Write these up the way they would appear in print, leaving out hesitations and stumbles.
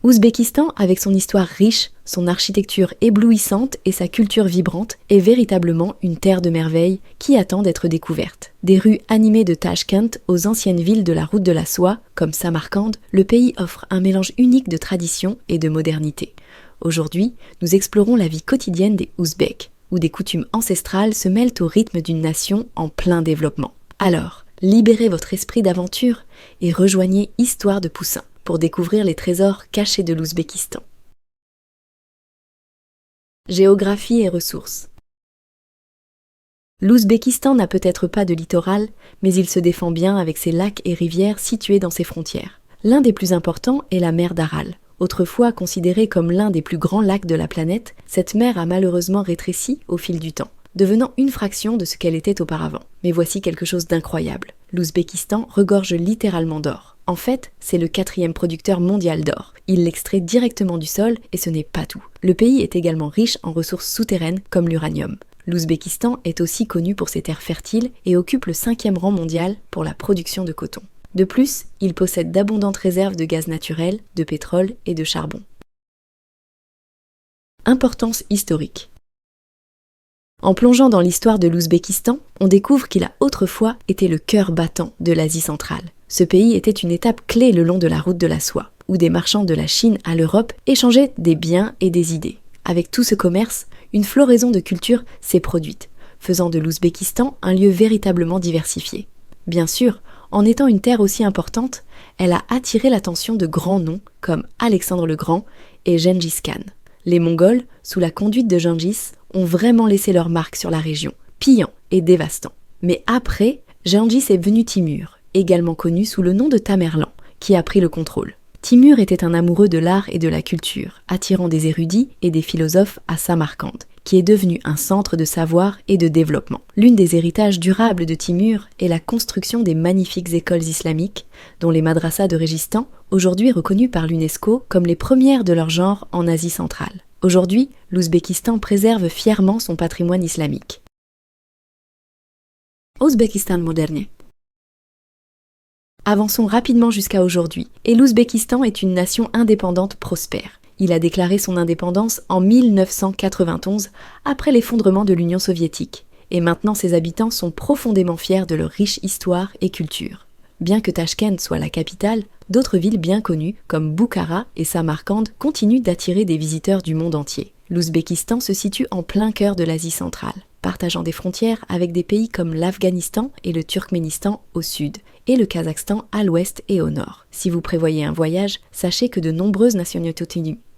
Ouzbékistan, avec son histoire riche, son architecture éblouissante et sa culture vibrante, est véritablement une terre de merveilles qui attend d'être découverte. Des rues animées de Tashkent aux anciennes villes de la route de la soie, comme Samarcande, le pays offre un mélange unique de tradition et de modernité. Aujourd'hui, nous explorons la vie quotidienne des Ouzbeks, où des coutumes ancestrales se mêlent au rythme d'une nation en plein développement. Alors, libérez votre esprit d'aventure et rejoignez Histoire de Poussin pour découvrir les trésors cachés de l'Ouzbékistan. Géographie et ressources. L'Ouzbékistan n'a peut-être pas de littoral, mais il se défend bien avec ses lacs et rivières situés dans ses frontières. L'un des plus importants est la mer d'Aral. Autrefois considérée comme l'un des plus grands lacs de la planète, cette mer a malheureusement rétréci au fil du temps, devenant une fraction de ce qu'elle était auparavant. Mais voici quelque chose d'incroyable. L'Ouzbékistan regorge littéralement d'or. En fait, c'est le 4e producteur mondial d'or. Il l'extrait directement du sol et ce n'est pas tout. Le pays est également riche en ressources souterraines comme l'uranium. L'Ouzbékistan est aussi connu pour ses terres fertiles et occupe le 5e rang mondial pour la production de coton. De plus, il possède d'abondantes réserves de gaz naturel, de pétrole et de charbon. Importance historique. En plongeant dans l'histoire de l'Ouzbékistan, on découvre qu'il a autrefois été le cœur battant de l'Asie centrale. Ce pays était une étape clé le long de la route de la soie, où des marchands de la Chine à l'Europe échangeaient des biens et des idées. Avec tout ce commerce, une floraison de cultures s'est produite, faisant de l'Ouzbékistan un lieu véritablement diversifié. Bien sûr, en étant une terre aussi importante, elle a attiré l'attention de grands noms comme Alexandre le Grand et Gengis Khan. Les Mongols, sous la conduite de Gengis, ont vraiment laissé leur marque sur la région, pillant et dévastant. Mais après, Gengis est venu Timur, également connu sous le nom de Tamerlan, qui a pris le contrôle. Timur était un amoureux de l'art et de la culture, attirant des érudits et des philosophes à Samarcande, qui est devenu un centre de savoir et de développement. L'une des héritages durables de Timur est la construction des magnifiques écoles islamiques, dont les madrasas de Régistan, aujourd'hui reconnues par l'UNESCO comme les premières de leur genre en Asie centrale. Aujourd'hui, l'Ouzbékistan préserve fièrement son patrimoine islamique. Ouzbékistan moderne. Avançons rapidement jusqu'à aujourd'hui, et l'Ouzbékistan est une nation indépendante prospère. Il a déclaré son indépendance en 1991, après l'effondrement de l'Union soviétique, et maintenant ses habitants sont profondément fiers de leur riche histoire et culture. Bien que Tashkent soit la capitale, d'autres villes bien connues, comme Bukhara et Samarcande, continuent d'attirer des visiteurs du monde entier. L'Ouzbékistan se situe en plein cœur de l'Asie centrale, partageant des frontières avec des pays comme l'Afghanistan et le Turkménistan au sud, et le Kazakhstan à l'ouest et au nord. Si vous prévoyez un voyage, sachez que de nombreuses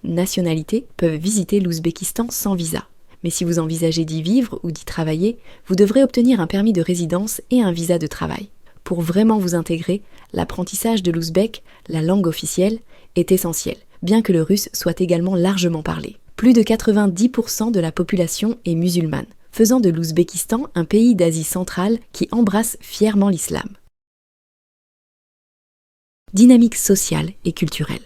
nationalités peuvent visiter l'Ouzbékistan sans visa. Mais si vous envisagez d'y vivre ou d'y travailler, vous devrez obtenir un permis de résidence et un visa de travail. Pour vraiment vous intégrer, l'apprentissage de l'ouzbek, la langue officielle, est essentiel, bien que le russe soit également largement parlé. Plus de 90% de la population est musulmane, faisant de l'Ouzbékistan un pays d'Asie centrale qui embrasse fièrement l'islam. Dynamique sociale et culturelle.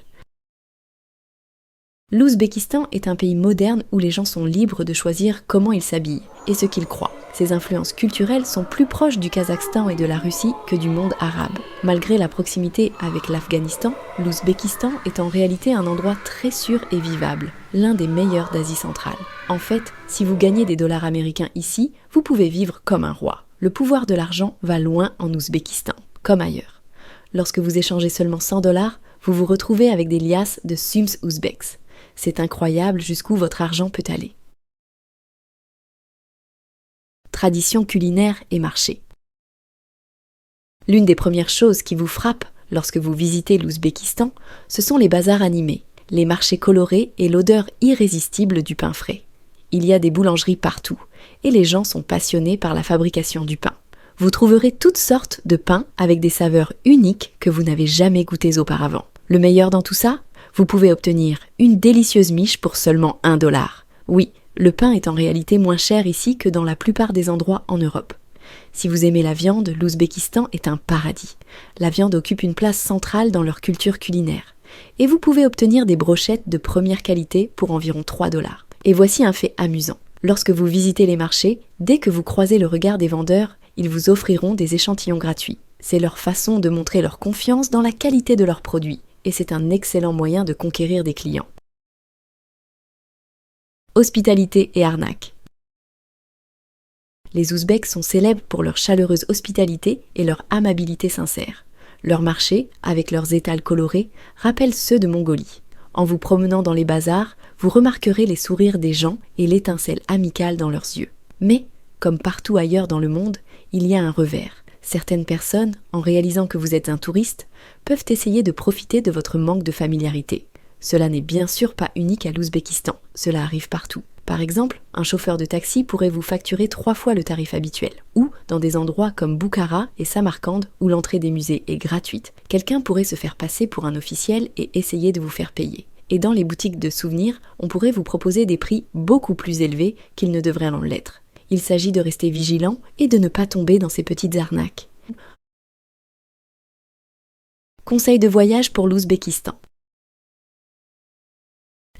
L'Ouzbékistan est un pays moderne où les gens sont libres de choisir comment ils s'habillent et ce qu'ils croient. Ces influences culturelles sont plus proches du Kazakhstan et de la Russie que du monde arabe. Malgré la proximité avec l'Afghanistan, l'Ouzbékistan est en réalité un endroit très sûr et vivable, l'un des meilleurs d'Asie centrale. En fait, si vous gagnez des dollars américains ici, vous pouvez vivre comme un roi. Le pouvoir de l'argent va loin en Ouzbékistan, comme ailleurs. Lorsque vous échangez seulement 100 $, vous vous retrouvez avec des liasses de Sums Ouzbeks. C'est incroyable jusqu'où votre argent peut aller. Tradition culinaire et marché. L'une des premières choses qui vous frappe lorsque vous visitez l'Ouzbékistan, ce sont les bazars animés, les marchés colorés et l'odeur irrésistible du pain frais. Il y a des boulangeries partout, et les gens sont passionnés par la fabrication du pain. Vous trouverez toutes sortes de pains avec des saveurs uniques que vous n'avez jamais goûtées auparavant. Le meilleur dans tout ça ? Vous pouvez obtenir une délicieuse miche pour seulement $1. Oui, le pain est en réalité moins cher ici que dans la plupart des endroits en Europe. Si vous aimez la viande, l'Ouzbékistan est un paradis. La viande occupe une place centrale dans leur culture culinaire. Et vous pouvez obtenir des brochettes de première qualité pour environ $3. Et voici un fait amusant. Lorsque vous visitez les marchés, dès que vous croisez le regard des vendeurs, ils vous offriront des échantillons gratuits. C'est leur façon de montrer leur confiance dans la qualité de leurs produits. et c'est un excellent moyen de conquérir des clients. Hospitalité et arnaque. Les Ouzbeks sont célèbres pour leur chaleureuse hospitalité et leur amabilité sincère. Leurs marchés, avec leurs étals colorés, rappellent ceux de Mongolie. En vous promenant dans les bazars, vous remarquerez les sourires des gens et l'étincelle amicale dans leurs yeux. Mais, comme partout ailleurs dans le monde, il y a un revers. Certaines personnes, en réalisant que vous êtes un touriste, peuvent essayer de profiter de votre manque de familiarité. Cela n'est bien sûr pas unique à l'Ouzbékistan, cela arrive partout. Par exemple, un chauffeur de taxi pourrait vous facturer 3 fois le tarif habituel. Ou, dans des endroits comme Bukhara et Samarcande, où l'entrée des musées est gratuite, quelqu'un pourrait se faire passer pour un officiel et essayer de vous faire payer. Et dans les boutiques de souvenirs, on pourrait vous proposer des prix beaucoup plus élevés qu'ils ne devraient en l'être. Il s'agit de rester vigilant et de ne pas tomber dans ces petites arnaques. Conseil de voyage pour l'Ouzbékistan.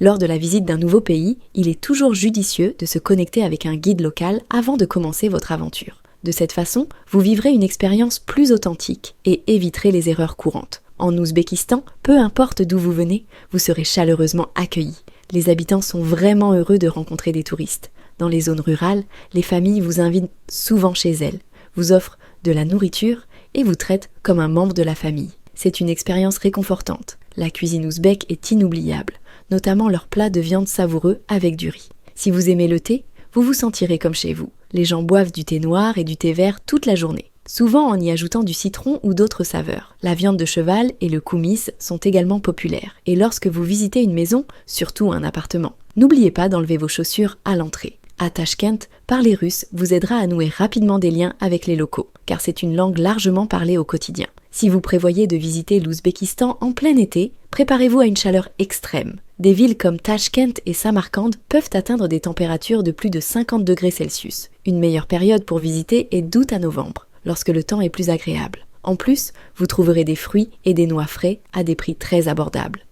Lors de la visite d'un nouveau pays, il est toujours judicieux de se connecter avec un guide local avant de commencer votre aventure. De cette façon, vous vivrez une expérience plus authentique et éviterez les erreurs courantes. En Ouzbékistan, peu importe d'où vous venez, vous serez chaleureusement accueillis. Les habitants sont vraiment heureux de rencontrer des touristes. Dans les zones rurales, les familles vous invitent souvent chez elles, vous offrent de la nourriture et vous traitent comme un membre de la famille. C'est une expérience réconfortante. La cuisine ouzbèque est inoubliable, notamment leurs plats de viande savoureux avec du riz. Si vous aimez le thé, vous vous sentirez comme chez vous. Les gens boivent du thé noir et du thé vert toute la journée, souvent en y ajoutant du citron ou d'autres saveurs. La viande de cheval et le koumis sont également populaires. Et lorsque vous visitez une maison, surtout un appartement, n'oubliez pas d'enlever vos chaussures à l'entrée. À Tachkent, parler russe vous aidera à nouer rapidement des liens avec les locaux, car c'est une langue largement parlée au quotidien. Si vous prévoyez de visiter l'Ouzbékistan en plein été, préparez-vous à une chaleur extrême. Des villes comme Tachkent et Samarcande peuvent atteindre des températures de plus de 50 degrés Celsius. Une meilleure période pour visiter est d'août à novembre, lorsque le temps est plus agréable. En plus, vous trouverez des fruits et des noix frais à des prix très abordables.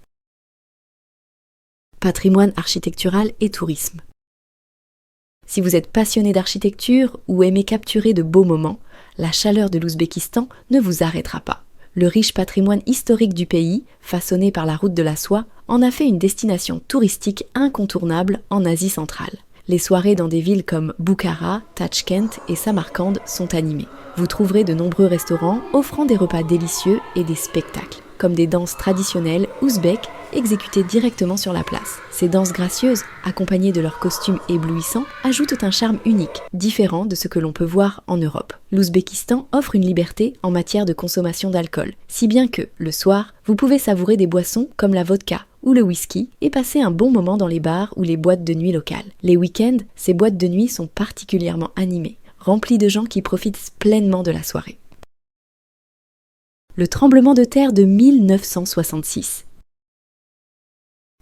Patrimoine architectural et tourisme. Si vous êtes passionné d'architecture ou aimez capturer de beaux moments, la chaleur de l'Ouzbékistan ne vous arrêtera pas. Le riche patrimoine historique du pays, façonné par la route de la soie, en a fait une destination touristique incontournable en Asie centrale. Les soirées dans des villes comme Bukhara, Tachkent et Samarcande sont animées. Vous trouverez de nombreux restaurants offrant des repas délicieux et des spectacles, comme des danses traditionnelles ouzbèques exécutées directement sur la place. Ces danses gracieuses, accompagnées de leurs costumes éblouissants, ajoutent un charme unique, différent de ce que l'on peut voir en Europe. L'Ouzbékistan offre une liberté en matière de consommation d'alcool, si bien que, le soir, vous pouvez savourer des boissons comme la vodka ou le whisky et passer un bon moment dans les bars ou les boîtes de nuit locales. Les week-ends, ces boîtes de nuit sont particulièrement animées, remplies de gens qui profitent pleinement de la soirée. Le tremblement de terre de 1966.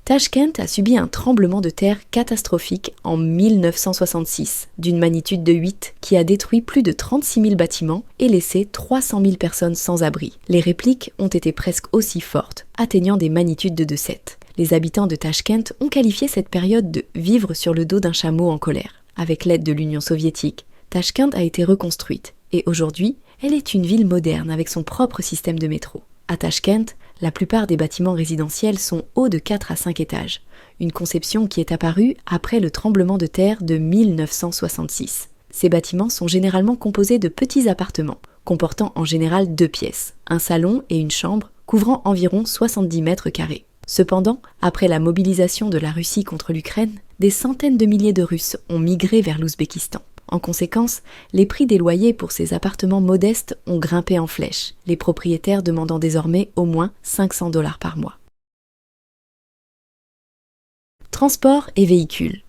Tachkent a subi un tremblement de terre catastrophique en 1966, d'une magnitude de 8, qui a détruit plus de 36 000 bâtiments et laissé 300 000 personnes sans abri. Les répliques ont été presque aussi fortes, atteignant des magnitudes de 2,7. Les habitants de Tachkent ont qualifié cette période de « vivre sur le dos d'un chameau en colère ». Avec l'aide de l'Union soviétique, Tachkent a été reconstruite, et aujourd'hui, elle est une ville moderne avec son propre système de métro. À Tachkent, la plupart des bâtiments résidentiels sont hauts de 4 à 5 étages, une conception qui est apparue après le tremblement de terre de 1966. Ces bâtiments sont généralement composés de petits appartements, comportant en général 2 pièces, un salon et une chambre couvrant environ 70 mètres carrés. Cependant, après la mobilisation de la Russie contre l'Ukraine, des centaines de milliers de Russes ont migré vers l'Ouzbékistan. En conséquence, les prix des loyers pour ces appartements modestes ont grimpé en flèche, les propriétaires demandant désormais au moins 500 $ par mois. Transport et véhicules.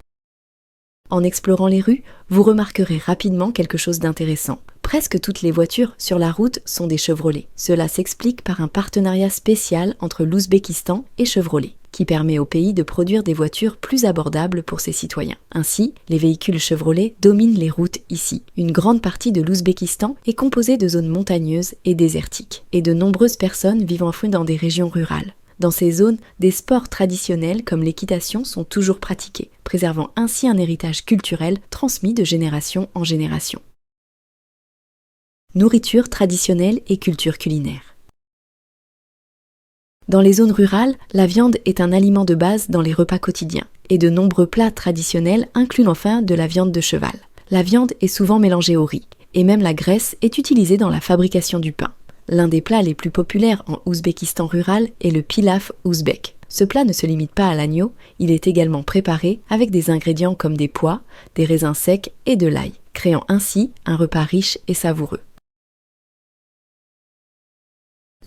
En explorant les rues, vous remarquerez rapidement quelque chose d'intéressant. Presque toutes les voitures sur la route sont des Chevrolet. Cela s'explique par un partenariat spécial entre l'Ouzbékistan et Chevrolet, qui permet au pays de produire des voitures plus abordables pour ses citoyens. Ainsi, les véhicules Chevrolet dominent les routes ici. Une grande partie de l'Ouzbékistan est composée de zones montagneuses et désertiques, et de nombreuses personnes vivent enfouies dans des régions rurales. Dans ces zones, des sports traditionnels comme l'équitation sont toujours pratiqués, préservant ainsi un héritage culturel transmis de génération en génération. Nourriture traditionnelle et culture culinaire. Dans les zones rurales, la viande est un aliment de base dans les repas quotidiens, et de nombreux plats traditionnels incluent enfin de la viande de cheval. La viande est souvent mélangée au riz, et même la graisse est utilisée dans la fabrication du pain. L'un des plats les plus populaires en Ouzbékistan rural est le pilaf ouzbek. Ce plat ne se limite pas à l'agneau, il est également préparé avec des ingrédients comme des pois, des raisins secs et de l'ail, créant ainsi un repas riche et savoureux.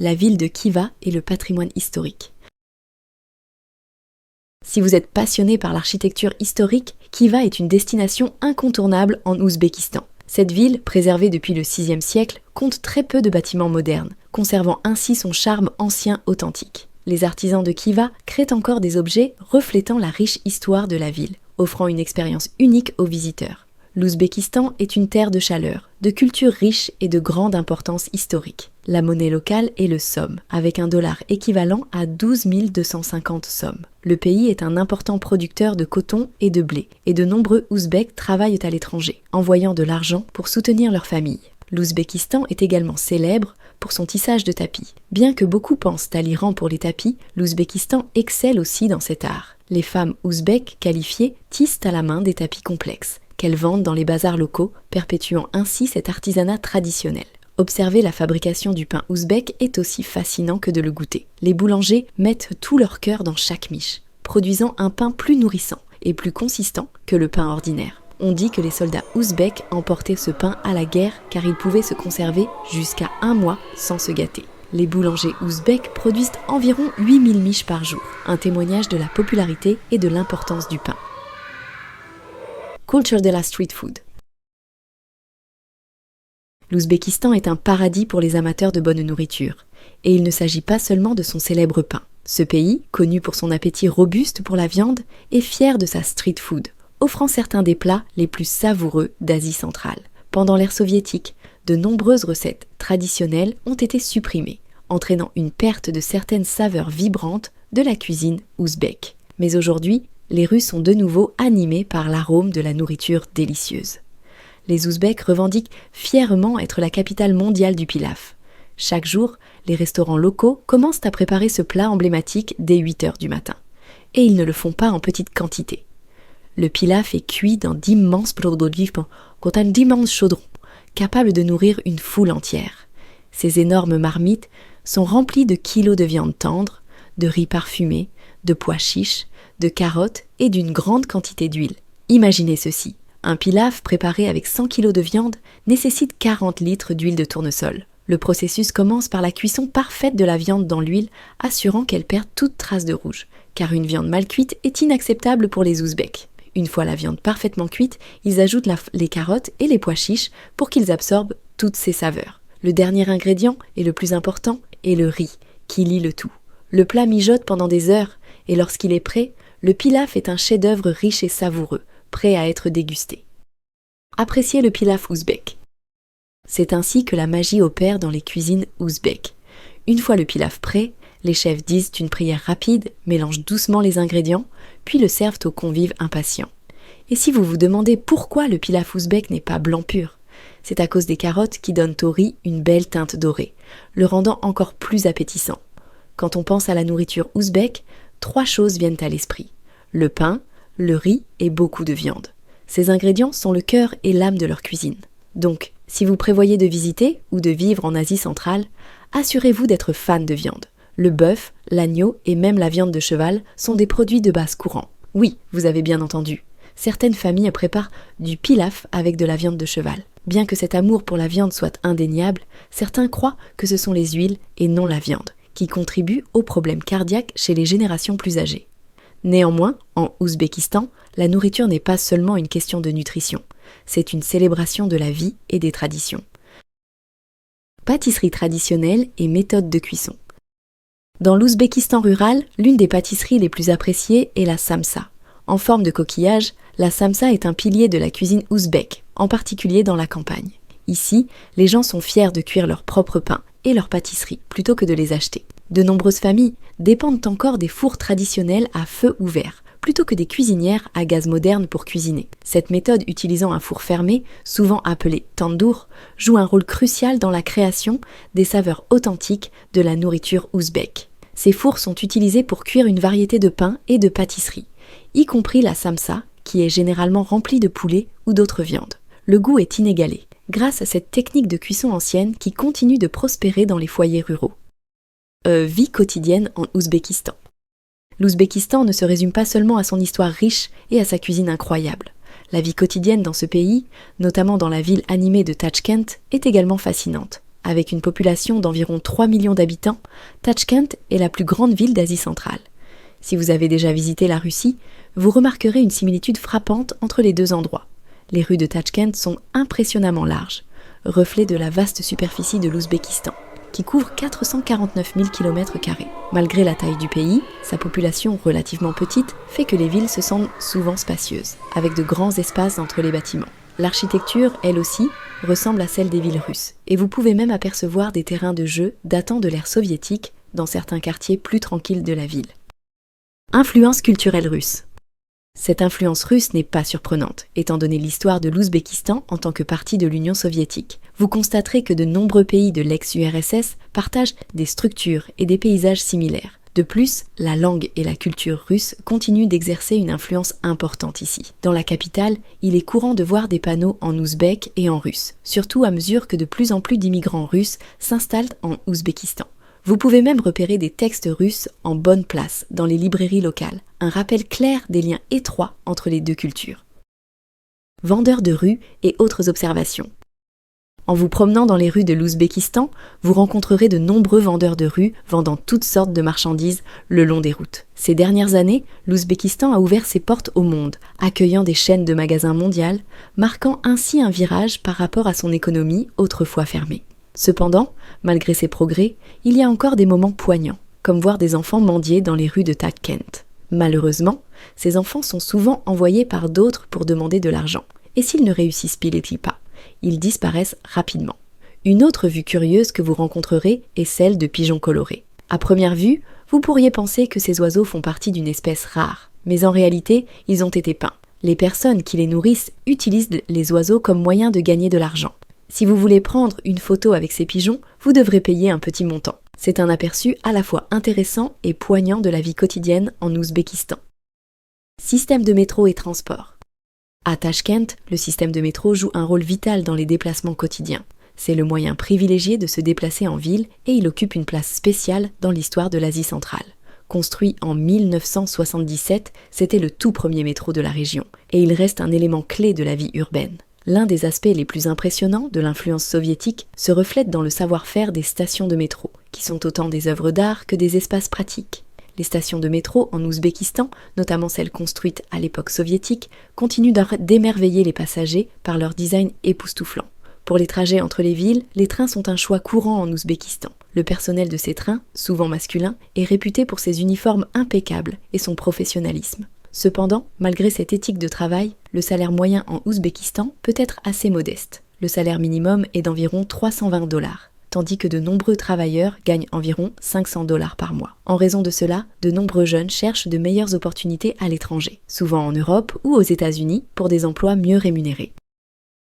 La ville de Khiva et le patrimoine historique. Si vous êtes passionné par l'architecture historique, Khiva est une destination incontournable en Ouzbékistan. Cette ville, préservée depuis le VIe siècle, compte très peu de bâtiments modernes, conservant ainsi son charme ancien authentique. Les artisans de Khiva créent encore des objets reflétant la riche histoire de la ville, offrant une expérience unique aux visiteurs. L'Ouzbékistan est une terre de chaleur, de culture riche et de grande importance historique. La monnaie locale est le som, avec un dollar équivalent à 12 250 soms. Le pays est un important producteur de coton et de blé, et de nombreux Ouzbeks travaillent à l'étranger, envoyant de l'argent pour soutenir leur famille. L'Ouzbékistan est également célèbre pour son tissage de tapis. Bien que beaucoup pensent à l'Iran pour les tapis, l'Ouzbékistan excelle aussi dans cet art. Les femmes ouzbèques qualifiées tissent à la main des tapis complexes, qu'elles vendent dans les bazars locaux, perpétuant ainsi cet artisanat traditionnel. Observer la fabrication du pain ouzbek est aussi fascinant que de le goûter. Les boulangers mettent tout leur cœur dans chaque miche, produisant un pain plus nourrissant et plus consistant que le pain ordinaire. On dit que les soldats ouzbeks emportaient ce pain à la guerre car il pouvait se conserver jusqu'à 1 mois sans se gâter. Les boulangers ouzbeks produisent environ 8000 miches par jour, un témoignage de la popularité et de l'importance du pain. Culture de la street food. L'Ouzbékistan est un paradis pour les amateurs de bonne nourriture, et il ne s'agit pas seulement de son célèbre pain. Ce pays, connu pour son appétit robuste pour la viande, est fier de sa street food, offrant certains des plats les plus savoureux d'Asie centrale. Pendant l'ère soviétique, de nombreuses recettes traditionnelles ont été supprimées, entraînant une perte de certaines saveurs vibrantes de la cuisine ouzbèque. Mais aujourd'hui, les rues sont de nouveau animées par l'arôme de la nourriture délicieuse. Les Ouzbeks revendiquent fièrement être la capitale mondiale du pilaf. Chaque jour, les restaurants locaux commencent à préparer ce plat emblématique dès 8 heures du matin. Et ils ne le font pas en petite quantité. Le pilaf est cuit dans d'immenses chaudrons, capables de nourrir une foule entière. Ces énormes marmites sont remplies de kilos de viande tendre, de riz parfumé, de pois chiches, de carottes et d'une grande quantité d'huile. Imaginez ceci. Un pilaf préparé avec 100 kg de viande nécessite 40 litres d'huile de tournesol. Le processus commence par la cuisson parfaite de la viande dans l'huile, assurant qu'elle perd toute trace de rouge, car une viande mal cuite est inacceptable pour les Ouzbeks. Une fois la viande parfaitement cuite, ils ajoutent les carottes et les pois chiches pour qu'ils absorbent toutes ces saveurs. Le dernier ingrédient, et le plus important, est le riz, qui lie le tout. Le plat mijote pendant des heures, et lorsqu'il est prêt, le pilaf est un chef-d'œuvre riche et savoureux, prêt à être dégusté. Appréciez le pilaf ouzbek. C'est ainsi que la magie opère dans les cuisines ouzbèques. Une fois le pilaf prêt, les chefs disent une prière rapide, mélangent doucement les ingrédients, puis le servent aux convives impatients. Et si vous vous demandez pourquoi le pilaf ouzbek n'est pas blanc pur, c'est à cause des carottes qui donnent au riz une belle teinte dorée, le rendant encore plus appétissant. Quand on pense à la nourriture ouzbèque, 3 choses viennent à l'esprit. Le pain, le riz et beaucoup de viande. Ces ingrédients sont le cœur et l'âme de leur cuisine. Donc, si vous prévoyez de visiter ou de vivre en Asie centrale, assurez-vous d'être fan de viande. Le bœuf, l'agneau et même la viande de cheval sont des produits de base courants. Oui, vous avez bien entendu. Certaines familles préparent du pilaf avec de la viande de cheval. Bien que cet amour pour la viande soit indéniable, certains croient que ce sont les huiles et non la viande qui contribuent aux problèmes cardiaques chez les générations plus âgées. Néanmoins, en Ouzbékistan, la nourriture n'est pas seulement une question de nutrition, c'est une célébration de la vie et des traditions. Pâtisserie traditionnelle et méthode de cuisson. Dans l'Ouzbékistan rural, l'une des pâtisseries les plus appréciées est la samsa. En forme de coquillage, la samsa est un pilier de la cuisine ouzbèque, en particulier dans la campagne. Ici, les gens sont fiers de cuire leur propre pain et leur pâtisserie, plutôt que de les acheter. De nombreuses familles dépendent encore des fours traditionnels à feu ouvert, plutôt que des cuisinières à gaz moderne pour cuisiner. Cette méthode utilisant un four fermé, souvent appelé tandoor, joue un rôle crucial dans la création des saveurs authentiques de la nourriture ouzbèque. Ces fours sont utilisés pour cuire une variété de pains et de pâtisseries, y compris la samsa, qui est généralement remplie de poulet ou d'autres viandes. Le goût est inégalé, grâce à cette technique de cuisson ancienne qui continue de prospérer dans les foyers ruraux. Vie quotidienne en Ouzbékistan. L'Ouzbékistan ne se résume pas seulement à son histoire riche et à sa cuisine incroyable. La vie quotidienne dans ce pays, notamment dans la ville animée de Tachkent, est également fascinante. Avec une population d'environ 3 millions d'habitants, Tachkent est la plus grande ville d'Asie centrale. Si vous avez déjà visité la Russie, vous remarquerez une similitude frappante entre les deux endroits. Les rues de Tachkent sont impressionnamment larges, reflet de la vaste superficie de l'Ouzbékistan, qui couvre 449 000 km². Malgré la taille du pays, sa population relativement petite fait que les villes se sentent souvent spacieuses, avec de grands espaces entre les bâtiments. L'architecture, elle aussi, ressemble à celle des villes russes, et vous pouvez même apercevoir des terrains de jeu datant de l'ère soviétique dans certains quartiers plus tranquilles de la ville. Influence culturelle russe. Cette influence russe n'est pas surprenante, étant donné l'histoire de l'Ouzbékistan en tant que partie de l'Union soviétique. Vous constaterez que de nombreux pays de l'ex-URSS partagent des structures et des paysages similaires. De plus, la langue et la culture russe continuent d'exercer une influence importante ici. Dans la capitale, il est courant de voir des panneaux en ouzbek et en russe, surtout à mesure que de plus en plus d'immigrants russes s'installent en Ouzbékistan. Vous pouvez même repérer des textes russes en bonne place dans les librairies locales, un rappel clair des liens étroits entre les deux cultures. Vendeurs de rue et autres observations. En vous promenant dans les rues de l'Ouzbékistan, vous rencontrerez de nombreux vendeurs de rue vendant toutes sortes de marchandises le long des routes. Ces dernières années, l'Ouzbékistan a ouvert ses portes au monde, accueillant des chaînes de magasins mondiales, marquant ainsi un virage par rapport à son économie autrefois fermée. Cependant, malgré ces progrès, il y a encore des moments poignants, comme voir des enfants mendier dans les rues de Tachkent. Malheureusement, ces enfants sont souvent envoyés par d'autres pour demander de l'argent, et s'ils ne réussissent pile pas, ils disparaissent rapidement. Une autre vue curieuse que vous rencontrerez est celle de pigeons colorés. À première vue, vous pourriez penser que ces oiseaux font partie d'une espèce rare, mais en réalité, ils ont été peints. Les personnes qui les nourrissent utilisent les oiseaux comme moyen de gagner de l'argent. Si vous voulez prendre une photo avec ces pigeons, vous devrez payer un petit montant. C'est un aperçu à la fois intéressant et poignant de la vie quotidienne en Ouzbékistan. Système de métro et transport. À Tachkent, le système de métro joue un rôle vital dans les déplacements quotidiens. C'est le moyen privilégié de se déplacer en ville et il occupe une place spéciale dans l'histoire de l'Asie centrale. Construit en 1977, c'était le tout premier métro de la région et il reste un élément clé de la vie urbaine. L'un des aspects les plus impressionnants de l'influence soviétique se reflète dans le savoir-faire des stations de métro, qui sont autant des œuvres d'art que des espaces pratiques. Les stations de métro en Ouzbékistan, notamment celles construites à l'époque soviétique, continuent d'émerveiller les passagers par leur design époustouflant. Pour les trajets entre les villes, les trains sont un choix courant en Ouzbékistan. Le personnel de ces trains, souvent masculin, est réputé pour ses uniformes impeccables et son professionnalisme. Cependant, malgré cette éthique de travail, le salaire moyen en Ouzbékistan peut être assez modeste. Le salaire minimum est d'environ $320, tandis que de nombreux travailleurs gagnent environ $500 par mois. En raison de cela, de nombreux jeunes cherchent de meilleures opportunités à l'étranger, souvent en Europe ou aux États-Unis, pour des emplois mieux rémunérés.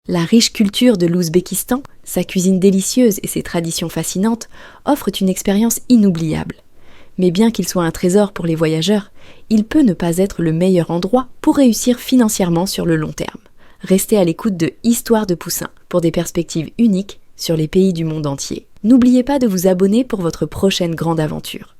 La riche culture de l'Ouzbékistan, sa cuisine délicieuse et ses traditions fascinantes offrent une expérience inoubliable. Mais bien qu'il soit un trésor pour les voyageurs, il peut ne pas être le meilleur endroit pour réussir financièrement sur le long terme. Restez à l'écoute de Histoire de Poussin pour des perspectives uniques sur les pays du monde entier. N'oubliez pas de vous abonner pour votre prochaine grande aventure.